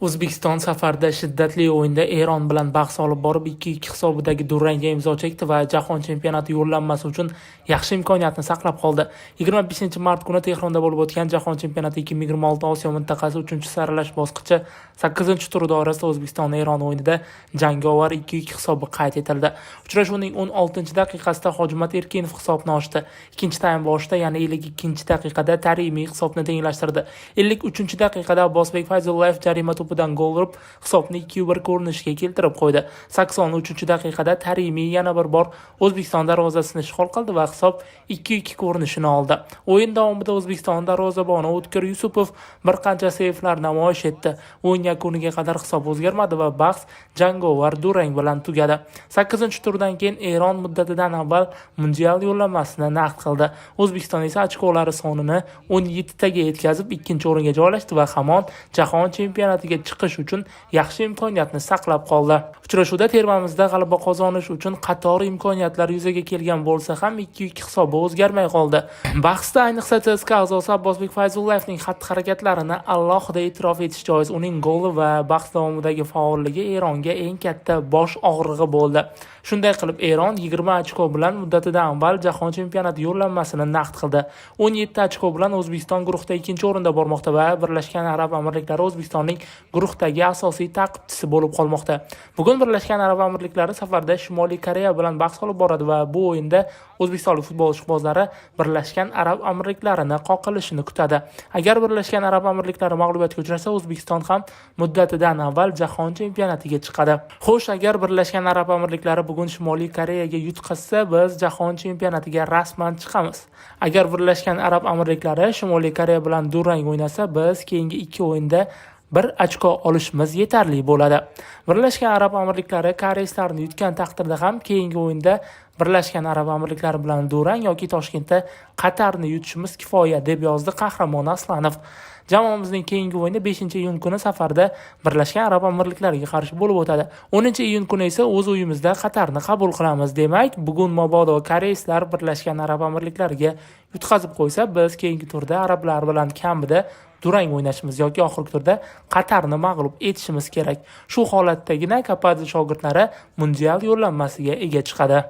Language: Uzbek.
O'zbekiston safarda shiddatli o'yinda Eron bilan bahs olib borib 2-2 hisobidagi durangga imzo chekdi va Jahon chempionati yo'llanmasi uchun yaxshi imkoniyatni saqlab qoldi. 25-mart kuni Tehronda bo'lib o'tgan Jahon chempionati 2026 Osiyo mintaqasi 3-saralash bosqichi 8-tur doirasida O'zbekiston Eron o'yinida jangovar 2-2 hisobi qayd etildi. Uchrashuvning 16-daqiqasida Hojimat Erkinov hisobni ochdi. Ikkinchi taym boshida, ya'ni 52-daqiqada Tarimiy hisobni tenglashtirdi. 53-daqiqada Abbosbek Fayzullayev jarima to'pidan gol urib, hisobni 2-1 ko'rinishga keltirib qo'ydi. 83-daqiqada Tarimiy yana bir bor O'zbekiston darvozasini ishg'ol qildi va hisob 2-2 ko'rinishini oldi. O'yin davomida O'zbekiston darvozaboni O'tkir Yusupov bir qancha seyflar namoyish etdi. O'yin yakuniga qadar hisob o'zgarmadi va bahs jangovar durang bilan tugadi. 8-turdan keyin Eron muddatidan avval mundial yo'llanmasini naqd qildi. O'zbekiston esa ochkolari sonini 17 taga yetkazib, ikkinchi o'ringa joylashdi va hamon Jahon chempionatiga chiqish uchun yaxshi imkoniyatni saqlab qoldi. Uchrashuvda termamizda g'alaba qozonish uchun qator imkoniyatlar yuzaga kelgan bo'lsa ham 2-2 hisobi o'zgarmay qoldi. Bahsda ayniqsa CSKA a'zosi Abbosbek Fayzullayevning xatti-harakatlarini alohida e'tirof etish joiz. Uning goli va bahs davomidagi faolligi Eronga eng katta bosh og'rig'i bo'ldi. Shunday qilib Eron 20 ochko bilan muddatidan avval Jahon chempionati yo'llanmasini naqd qildi. 17 ochko bilan O'zbekiston guruhda 2-o'rinda bormoqda va Birlashgan Arab Amirliklari O'zbekistonning guruhdagi asosiy ta'qibchisi bo'lib qolmoqda. Bugun Birlashgan Arab Amirliklari safarda Shimoliy Koreya bilan bahs olib boradi va bu o'yinda o'zbekistonlik futbol ishqibozlari Birlashgan Arab Amirliklarini qoqilishini kutadi. Agar Birlashgan Arab Amirliklari mag'lubiyatga uchrasa, O'zbekiston ham muddatidan avval Jahon chempionatiga chiqadi. Xo'sh, agar Birlashgan Arab Amirliklari bugun Shimoliy Koreyaga yutqazsa, biz Jahon chempionatiga rasman chiqamiz. Agar Birlashgan Arab Amirliklari Shimoliy Koreya bilan durang o'ynasa, biz keyingi 2 o'yinda 1 ochko olishimiz yetarli bo'ladi. Birlashgan Arab Amirliklari koreyslarni yutgan taqdirda ham keyingi o'yinda Birlashgan Arab Amirliklari bilan durang yoki Toshkentda Qatarni yutishimiz kifoya, deb yozdi Qahramon Aslanov. Jamoamizning keyingi o'yini 5-iyun kuni safarda Birlashgan Arab Amirliklariga qarshi bo'lib o'tadi. 10-iyun kuni esa o'z uyimizda Qatarni qabul qilamiz. Demak, bugun mabodo koreyslar Birlashgan Arab Amirliklariga yutqazib qo'ysa, biz keyingi turda arablar bilan kamida durang o'ynashimiz yoki oxirgi turda Qatarni mag'lub etishimiz kerak. Shu holatdagina Kapadze shogirdlari mundial yo'llanmasiga ega chiqadi.